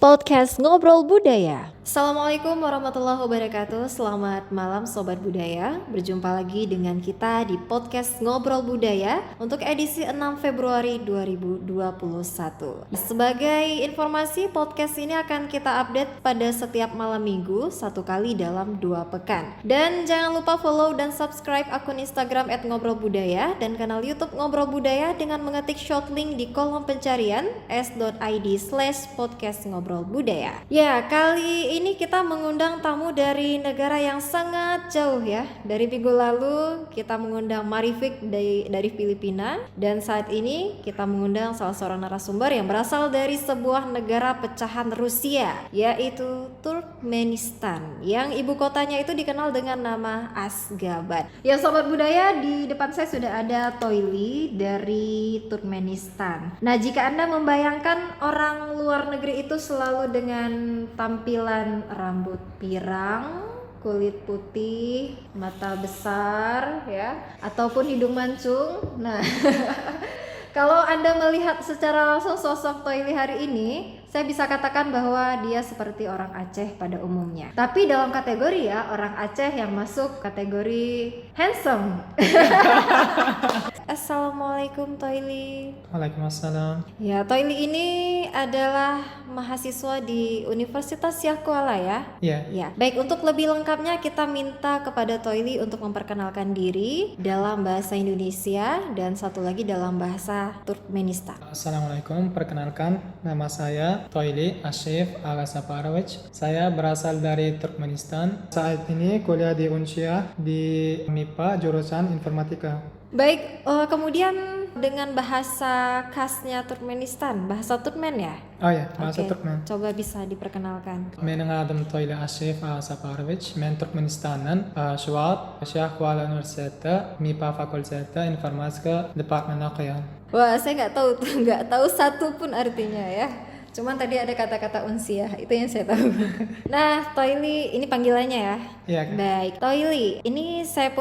Podcast Ngobrol Budaya. Assalamualaikum warahmatullahi wabarakatuh. Selamat malam Sobat Budaya. Berjumpa lagi dengan kita di Podcast Ngobrol Budaya untuk edisi 6 Februari 2021. Sebagai informasi, podcast ini akan kita update pada setiap malam minggu, satu kali dalam 2 pekan. Dan jangan lupa follow dan subscribe akun Instagram @ngobrolbudaya dan kanal YouTube Ngobrol Budaya dengan mengetik short link di kolom pencarian s.id/podcast Ngobrol Budaya. Ya, kali ini kita mengundang tamu dari negara yang sangat jauh ya. Dari minggu lalu kita mengundang Marifik dari Filipina, dan saat ini kita mengundang salah seorang narasumber yang berasal dari sebuah negara pecahan Rusia, yaitu Turkmenistan, yang ibu kotanya itu dikenal dengan nama Ashgabat. Ya Sobat Budaya, di depan saya sudah ada Toili dari Turkmenistan. Nah, jika Anda membayangkan orang luar negeri itu selalu dengan tampilan rambut pirang, kulit putih, mata besar ya, ataupun hidung mancung. Nah, kalau Anda melihat secara langsung sosok Toili hari ini, saya bisa katakan bahwa dia seperti orang Aceh pada umumnya. Tapi dalam kategori ya, orang Aceh yang masuk kategori handsome. Assalamualaikum Toili. Waalaikumsalam. Ya, Toili ini adalah mahasiswa di Universitas Syah Kuala ya? Iya. Ya. Baik, untuk lebih lengkapnya kita minta kepada Toili untuk memperkenalkan diri dalam bahasa Indonesia dan satu lagi dalam bahasa Turkmenistan. Assalamualaikum, perkenalkan nama saya Toili Ashif Agasaparovich. Saya berasal dari Turkmenistan. Saat ini kuliah di Unsyah di MIPA jurusan Informatika. Baik, kemudian dengan bahasa khasnya Turkmenistan, bahasa Turkmen ya? Oh ya, bahasa Oke, Turkmen. coba bisa diperkenalkan. Benim adım Toili Ashif Agasaparovich. Ben Turkmenistan'dan şu an Syah Kuala Üniversitesi MIPA Fakültesi Informatika Departemen okuyan. Wah, saya nggak tahu satu pun artinya ya. Cuman tadi ada kata-kata unsiah, itu yang saya tahu. Nah, Toili, ini panggilannya ya. Iya, Kak. Baik, Toili, ini saya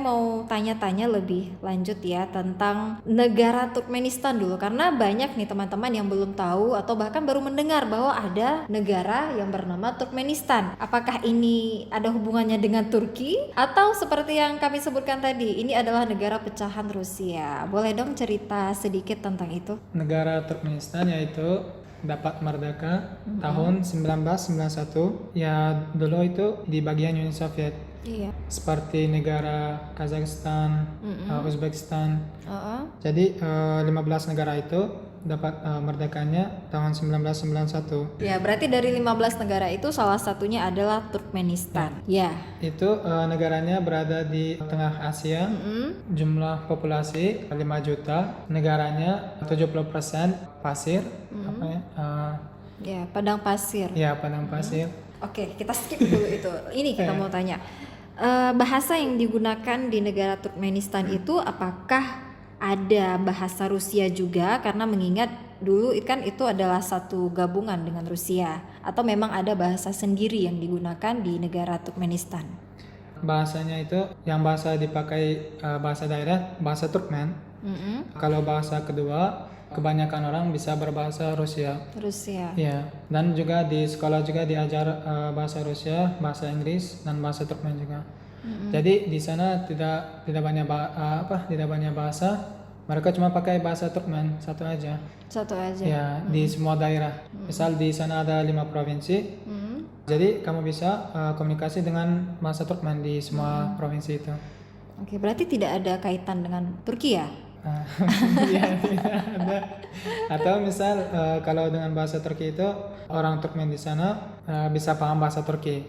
mau tanya-tanya lebih lanjut ya tentang negara Turkmenistan dulu, karena banyak nih teman-teman yang belum tahu atau bahkan baru mendengar bahwa ada negara yang bernama Turkmenistan. Apakah ini ada hubungannya dengan Turki atau seperti yang kami sebutkan tadi, ini adalah negara pecahan Rusia? Boleh dong cerita sedikit tentang itu? Negara Turkmenistan yaitu dapat merdeka tahun 1991. Ya, dulu itu di bagian Uni Soviet. Iya. Seperti negara Kazakhstan, Uzbekistan. Jadi 15 negara itu dapat merdekanya tahun 1991. Ya, berarti dari 15 negara itu salah satunya adalah Turkmenistan. Ya. Itu negaranya berada di tengah Asia. Jumlah populasi 5 juta. Negaranya 70% pasir. Apa ya? Ya, padang pasir. Ya, padang pasir. Oke, kita skip dulu itu. Ini kita mau tanya. Bahasa yang digunakan di negara Turkmenistan itu apakah ada bahasa Rusia juga, karena mengingat dulu kan itu adalah satu gabungan dengan Rusia, atau memang ada bahasa sendiri yang digunakan di negara Turkmenistan? Bahasanya itu yang bahasa dipakai bahasa daerah bahasa Turkmen. Kalau bahasa kedua kebanyakan orang bisa berbahasa Rusia. Rusia. Ya, dan juga di sekolah juga diajar bahasa Rusia, bahasa Inggris dan bahasa Turkmen juga. Jadi di sana tidak banyak tidak banyak bahasa. Mereka cuma pakai bahasa Turkmen satu aja. Satu aja. Ya, di semua daerah. Misal di sana ada 5 provinsi. Jadi kamu bisa komunikasi dengan bahasa Turkmen di semua provinsi itu. Oke, berarti tidak ada kaitan dengan Turki ya? Iya, tidak ada. Atau misal kalau dengan bahasa Turki itu orang Turkmen di sana bisa paham bahasa Turki.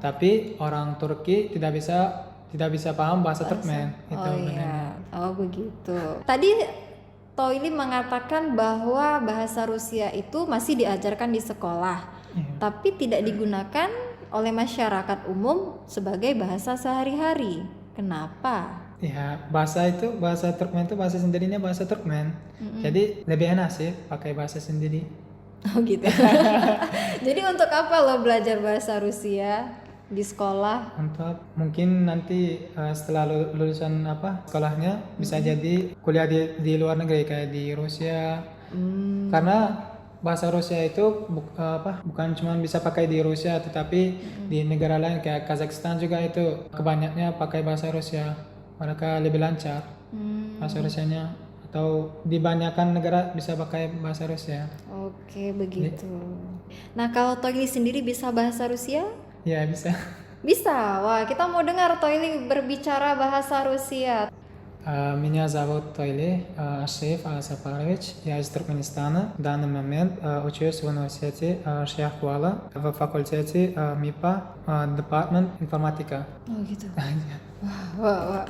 Tapi orang Turki tidak bisa paham bahasa Turkmen. Itu iya. Oh begitu. Tadi Toili mengatakan bahwa bahasa Rusia itu masih diajarkan di sekolah, tapi tidak digunakan oleh masyarakat umum sebagai bahasa sehari-hari. Kenapa? Ya, bahasa Turkmen itu bahasa sendirinya bahasa Turkmen. Jadi lebih enak sih pakai bahasa sendiri. Oh gitu. Jadi untuk apa lo belajar bahasa Rusia di sekolah? Untuk mungkin nanti setelah lulusan sekolahnya bisa jadi kuliah di luar negeri kayak di Rusia. Karena bahasa Rusia itu bukan cuma bisa pakai di Rusia, tetapi di negara lain kayak Kazakhstan juga itu kebanyakannya pakai bahasa Rusia. Mereka lebih lancar bahasa Rusianya, atau di banyakkan negara bisa pakai bahasa Rusia. Oke, begitu. Nah, kalau Toili sendiri bisa bahasa Rusia? Ya, bisa. Bisa. Wah, kita mau dengar Toili berbicara bahasa Rusia. Меня зовут Тойли Ашиф Сафарович. Я из Туркменистана. В данный момент учусь в университете Шейх Куала в факультете МИПА, департамент информатика. Oh gitu. Wah.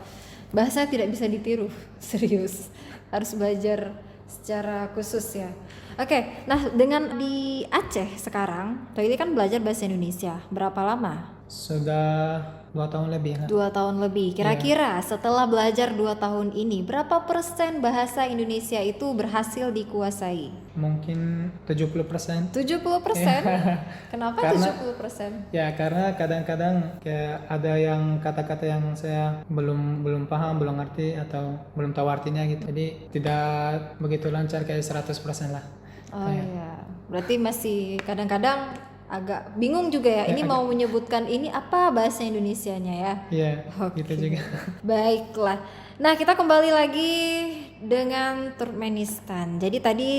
Bahasa tidak bisa ditiru, serius. Harus belajar secara khusus ya. Oke, nah dengan di Aceh sekarang, Toili kan belajar bahasa Indonesia. Berapa lama? Sudah 2 tahun lebih. 2 tahun lebih. Kira-kira setelah belajar 2 tahun ini, berapa persen bahasa Indonesia itu berhasil dikuasai? Mungkin 70%. 70%? Kenapa Karena- 70%? Ya, karena kadang-kadang kayak ada yang kata-kata yang saya belum paham, belum ngerti, atau belum tahu artinya gitu. Jadi tidak begitu lancar kayak 100% lah. Oh iya, berarti masih kadang-kadang agak bingung juga ya. Ini mau menyebutkan ini apa bahasa Indonesianya ya? Iya, Oke. gitu juga. Baiklah. Nah, kita kembali lagi dengan Turkmenistan. Jadi tadi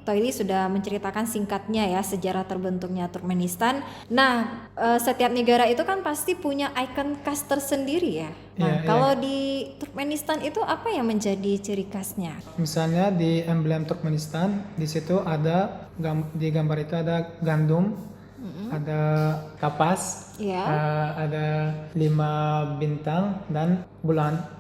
Toili sudah menceritakan singkatnya ya sejarah terbentuknya Turkmenistan. Nah, setiap negara itu kan pasti punya ikon khas tersendiri ya. Nah, Iya, kalau di Turkmenistan itu apa yang menjadi ciri khasnya? Misalnya di emblem Turkmenistan, di situ ada di gambar itu ada gandum, ada kapas, Ya. ada 5 bintang dan bulan.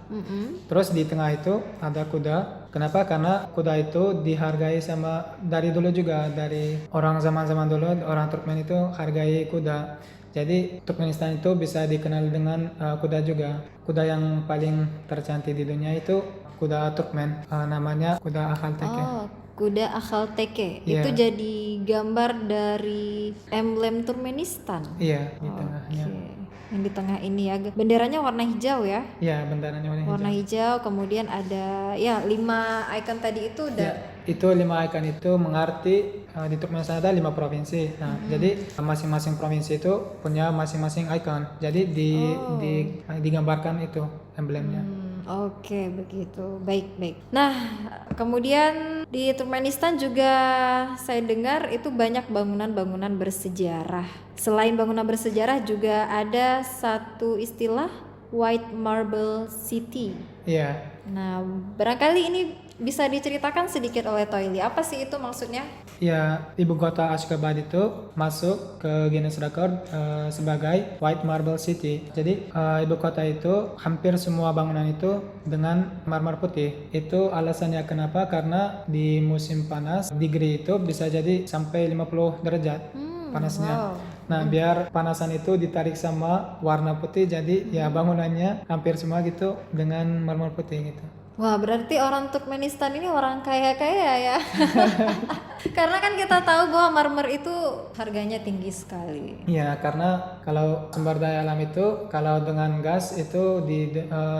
Terus di tengah itu ada kuda. Kenapa? Karena kuda itu dihargai sama dari dulu juga, dari orang zaman-zaman dulu orang Turkmen itu hargai kuda. Jadi Turkmenistan itu bisa dikenal dengan kuda juga. Kuda yang paling tercantik di dunia itu kuda Turkmen, namanya kuda Akhalteke. Oh, kuda Akhalteke. Iya. Itu jadi gambar dari emblem Turkmenistan. Iya, di tengahnya. Oke. Yang di tengah ini ya. Benderanya warna hijau ya. Iya, benderanya warna hijau. Warna hijau, kemudian ada ya 5 ikon tadi itu udah. Ya, itu 5 ikon itu mengarti di Turkmenistan ada 5 provinsi. Nah, jadi masing-masing provinsi itu punya masing-masing ikon. Jadi digambarkan itu emblemnya. Oke, begitu. Baik. Nah, kemudian di Turkmenistan juga saya dengar itu banyak bangunan-bangunan bersejarah. Selain bangunan bersejarah juga ada satu istilah White Marble City. Iya. Nah, barangkali ini bisa diceritakan sedikit oleh Toili. Apa sih itu maksudnya? Ya, ibu kota Ashgabat itu masuk ke Guinness Record sebagai White Marble City. Jadi ibu kota itu hampir semua bangunan itu dengan marmer putih. Itu alasannya kenapa? Karena di musim panas degree itu bisa jadi sampai 50 derajat panasnya. Wow. Nah, biar panasan itu ditarik sama warna putih, jadi ya bangunannya hampir semua gitu dengan marmer putih gitu. Wah, berarti orang Turkmenistan ini orang kaya-kaya ya. Karena kan kita tahu bahwa marmer itu harganya tinggi sekali. Iya, karena kalau sumber daya alam itu, kalau dengan gas itu di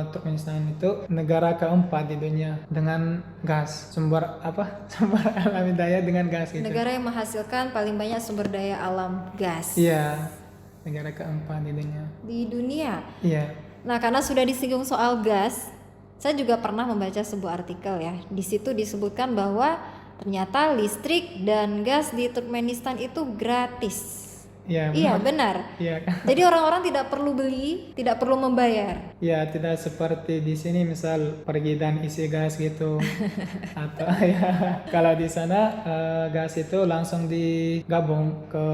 Turkmenistan itu negara keempat di dunia dengan gas. Sumber alami daya dengan gas gitu. Negara yang menghasilkan paling banyak sumber daya alam gas Iya, negara keempat di dunia. di dunia. Iya. Nah, karena sudah disinggung soal gas, saya juga pernah membaca sebuah artikel ya. Di situ disebutkan bahwa ternyata listrik dan gas di Turkmenistan itu gratis. Iya, Iya, benar. Iya. Jadi orang-orang tidak perlu beli, tidak perlu membayar. Ya, tidak seperti di sini misal pergi dan isi gas gitu. Atau ya kalau di sana gas itu langsung digabung ke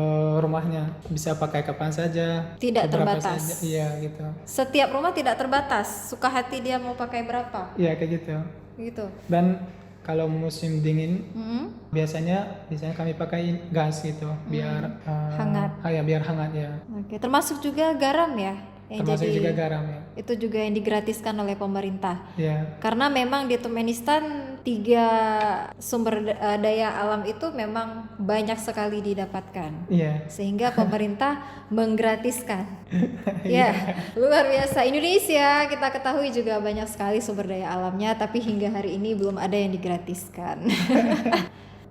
rumahnya. Bisa pakai kapan saja. Tidak seberapa terbatas. saja. Iya, gitu. Setiap rumah tidak terbatas, suka hati dia mau pakai berapa, Iya, kayak gitu. gitu. Dan kalau musim dingin Mm-mm. biasanya kami pakai gas gitu biar Hangat. Ya, biar hangat ya. Oke, termasuk juga garam ya, yang Termasuk jadi juga garam ya. itu juga yang digratiskan oleh pemerintah. Iya. Karena memang di Turkmenistan 3 sumber daya alam itu memang banyak sekali didapatkan. Iya. Sehingga pemerintah menggratiskan. Ya, luar biasa. Indonesia kita ketahui juga banyak sekali sumber daya alamnya, tapi hingga hari ini belum ada yang digratiskan.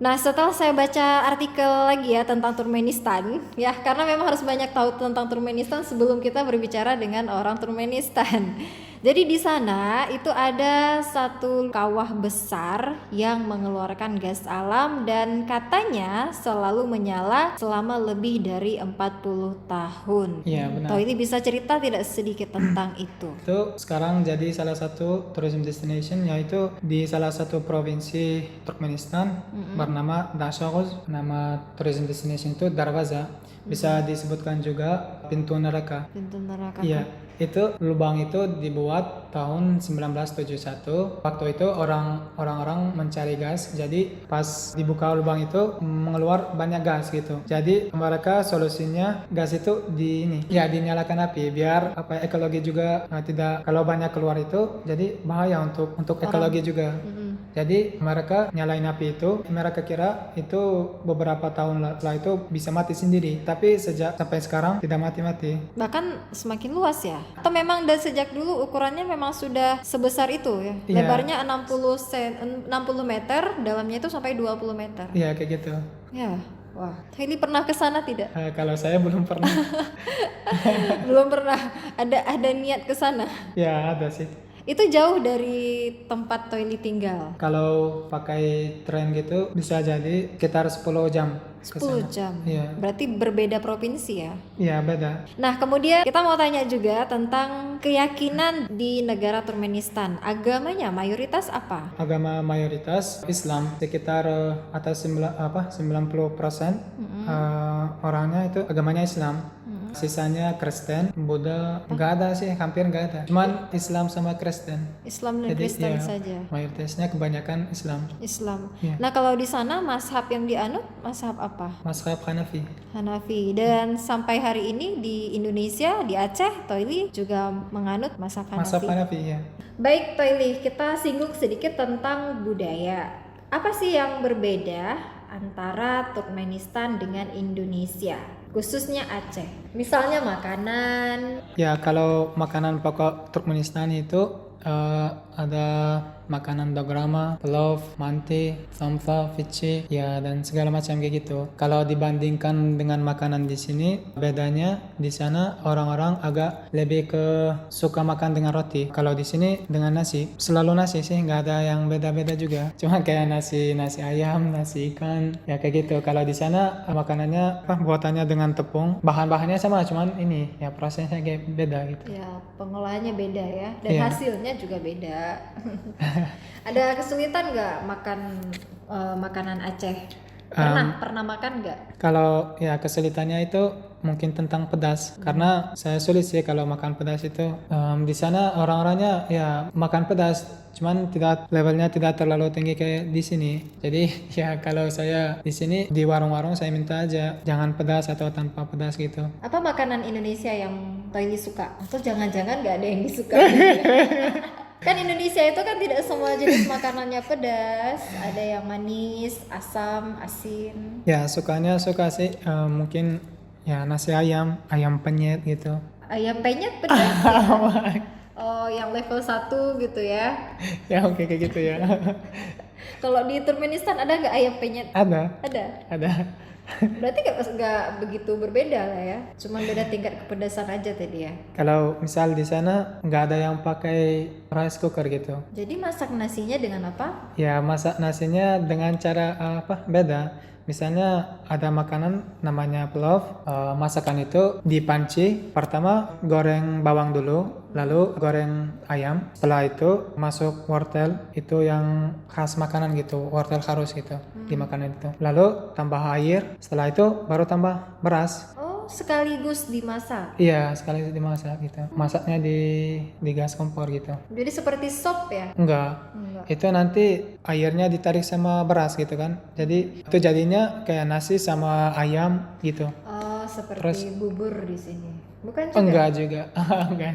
Nah, setelah saya baca artikel lagi ya tentang Turkmenistan, ya karena memang harus banyak tahu tentang Turkmenistan sebelum kita berbicara dengan orang Turkmenistan. Jadi di sana itu ada satu kawah besar yang mengeluarkan gas alam dan katanya selalu menyala selama lebih dari 40 tahun. Iya, benar. Toili bisa cerita tidak sedikit tentang itu? Itu sekarang jadi salah satu tourism destination, yaitu di salah satu provinsi Turkmenistan bernama Dashoguz. Nama tourism destination itu Darvaza. Bisa disebutkan juga pintu neraka. Pintu neraka. Iya, itu lubang itu dibuat tahun 1971. Waktu itu orang-orang mencari gas, jadi pas dibuka lubang itu mengeluar banyak gas gitu. Jadi mereka solusinya gas itu dinyalakan api biar ekologi juga tidak, kalau banyak keluar itu jadi bahaya untuk ekologi juga. Jadi mereka nyalain api itu, mereka kira itu beberapa tahun setelah itu bisa mati sendiri, tapi sampai sekarang tidak mati-mati. Bahkan semakin luas ya? Atau memang dari sejak dulu ukurannya memang sudah sebesar itu ya? Iya. Lebarnya 60 meter, dalamnya itu sampai 20 meter. Iya, kayak gitu. Ya, wah. Hailey pernah ke sana tidak? Kalau saya belum pernah. Belum pernah. Ada niat ke sana? Ya, ada sih. Itu jauh dari tempat Toili tinggal? Kalau pakai tren gitu bisa jadi sekitar 10 jam. 10 jam? Iya. Berarti berbeda provinsi ya? Iya, beda. Nah, kemudian kita mau tanya juga tentang keyakinan di negara Turkmenistan. Agamanya mayoritas apa? Agama mayoritas Islam, sekitar atas 90% orangnya itu agamanya Islam. Sisanya Kristen, Buddha, nggak ada sih, hampir nggak ada. Cuman Islam sama Kristen. Islam dan Jadi, Kristen ya, saja. Mayoritasnya kebanyakan Islam. Islam. Iya. Nah, kalau di sana mazhab yang dianut mazhab apa? Mazhab Hanafi. Hanafi. Dan sampai hari ini di Indonesia, di Aceh, Toili juga menganut mazhab Hanafi. Mazhab Hanafi, ya. Baik, Toili, kita singgung sedikit tentang budaya. Apa sih yang berbeda antara Turkmenistan dengan Indonesia, khususnya Aceh? Misalnya makanan. Ya, kalau makanan pokok Turkmenistan itu ada makanan dograma, plov, manti, samfa, fici, ya, dan segala macam kayak gitu. Kalau dibandingkan dengan makanan di sini, bedanya di sana orang-orang agak lebih ke suka makan dengan roti. Kalau di sini dengan nasi, selalu nasi sih, nggak ada yang beda-beda juga. Cuma kayak nasi ayam, nasi ikan, ya kayak gitu. Kalau di sana makanannya buatannya dengan tepung, bahan-bahannya sama, cuman ini ya prosesnya kayak beda gitu. Ya, pengolahannya beda ya, dan Iya. hasilnya juga beda. Ada kesulitan nggak makan makanan Aceh? Pernah makan nggak? Kalau ya kesulitannya itu mungkin tentang pedas, karena saya sulit sih kalau makan pedas itu. Di sana orang-orangnya ya makan pedas, cuman levelnya tidak terlalu tinggi kayak di sini. Jadi ya kalau saya di sini di warung-warung saya minta aja jangan pedas atau tanpa pedas gitu. Apa makanan Indonesia yang Toili suka? Atau jangan-jangan nggak ada yang disuka? Kan Indonesia itu kan tidak semua jenis makanannya pedas, ada yang manis, asam, asin. Ya suka sih mungkin ya nasi ayam penyet gitu. Ayam penyet pedas ya? Oh, yang level 1 gitu ya. Ya oke, kayak gitu ya. Kalau di Turkmenistan ada nggak ayam penyet? Ada. Berarti nggak begitu berbeda lah ya, cuma beda tingkat kepedasan aja tadi ya. Kalau misal di sana nggak ada yang pakai rice cooker gitu. Jadi masak nasinya dengan apa? Ya masak nasinya dengan cara beda. Misalnya ada makanan namanya plov, masakan itu di panci, pertama goreng bawang dulu, lalu goreng ayam, setelah itu masuk wortel, itu yang khas makanan gitu, wortel harus gitu di makanan itu, lalu tambah air, setelah itu baru tambah beras. Oh, sekaligus dimasak? Iya, sekaligus dimasak gitu, masaknya di gas kompor gitu. Jadi seperti sop ya? Enggak. Itu nanti airnya ditarik sama beras gitu kan, jadi itu jadinya kayak nasi sama ayam gitu. Oh, seperti bubur di sini? Bukan juga? Enggak juga. Enggak.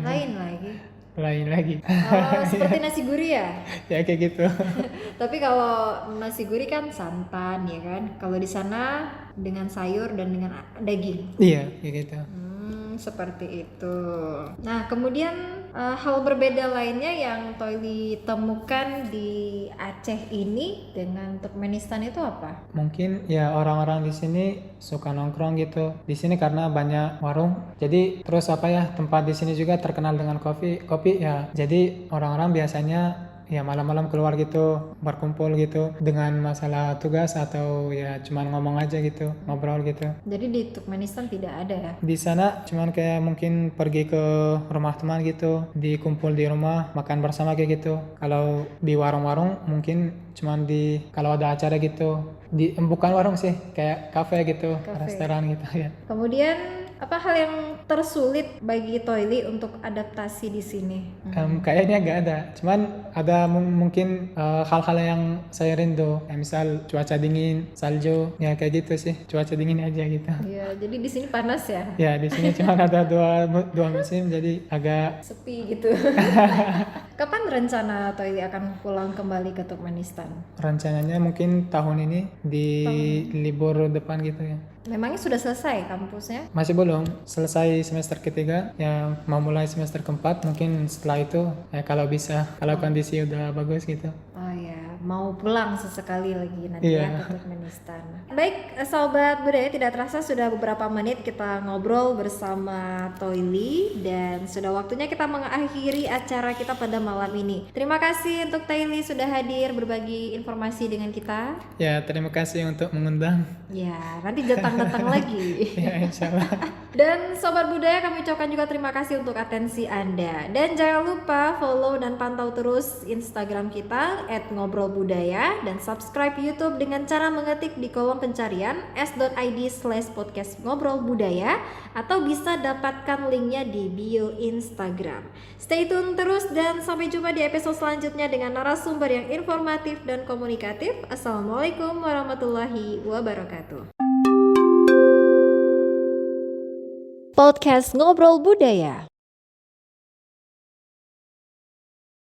Lain lagi. Oh, seperti nasi gurih ya? Ya kayak gitu. Tapi kalau nasi gurih kan santan ya kan, kalau di sana dengan sayur dan dengan daging. Iya kayak gitu. Seperti itu. Nah, kemudian hal berbeda lainnya yang Toili temukan di Aceh ini dengan Turkmenistan itu apa? Mungkin ya orang-orang di sini suka nongkrong gitu. Di sini karena banyak warung. Jadi terus apa ya, tempat di sini juga terkenal dengan kopi ya. Jadi orang-orang biasanya ya malam-malam keluar gitu, berkumpul gitu dengan masalah tugas atau ya cuman ngomong aja gitu, ngobrol gitu. Jadi di Turkmenistan tidak ada ya? Di sana cuman kayak mungkin pergi ke rumah teman gitu, dikumpul di rumah, makan bersama kayak gitu. Kalau di warung-warung mungkin cuman kalau ada acara gitu, bukan warung sih, kayak kafe gitu, restoran gitu ya. Kemudian apa hal yang tersulit bagi Toili untuk adaptasi di sini? Kayaknya nggak ada, cuman ada mungkin hal-hal yang saya rindu, kayak misal cuaca dingin, salju, ya kayak gitu sih, cuaca dingin aja gitu. Iya, jadi di sini panas ya? Ya di sini cuma ada dua musim, jadi agak sepi gitu. Kapan rencana Toili akan pulang kembali ke Turkmenistan? Rencananya mungkin tahun ini di libur depan gitu ya. Memangnya sudah selesai kampusnya? Masih belum, selesai semester ketiga, ya mau mulai semester keempat, mungkin setelah itu ya kalau bisa, kalau kondisi udah bagus gitu. Oh ya, mau pulang sesekali lagi nanti Iya. ya ke Turkmenistan. Baik, Sobat Budaya, tidak terasa sudah beberapa menit kita ngobrol bersama Toili dan sudah waktunya kita mengakhiri acara kita pada malam ini. Terima kasih untuk Toili sudah hadir berbagi informasi dengan kita. Ya, terima kasih untuk mengundang. Ya, nanti datang lagi. Ya, insya Allah. Dan Sobat Budaya, kami ucapkan juga terima kasih untuk atensi Anda. Dan jangan lupa follow dan pantau terus Instagram kita @ngobrolbudaya dan subscribe YouTube dengan cara mengetik di kolom pencarian s.id/podcast ngobrol budaya atau bisa dapatkan linknya di bio Instagram. Stay tune terus dan sampai jumpa di episode selanjutnya dengan narasumber yang informatif dan komunikatif. Assalamualaikum warahmatullahi wabarakatuh. Podcast Ngobrol Budaya.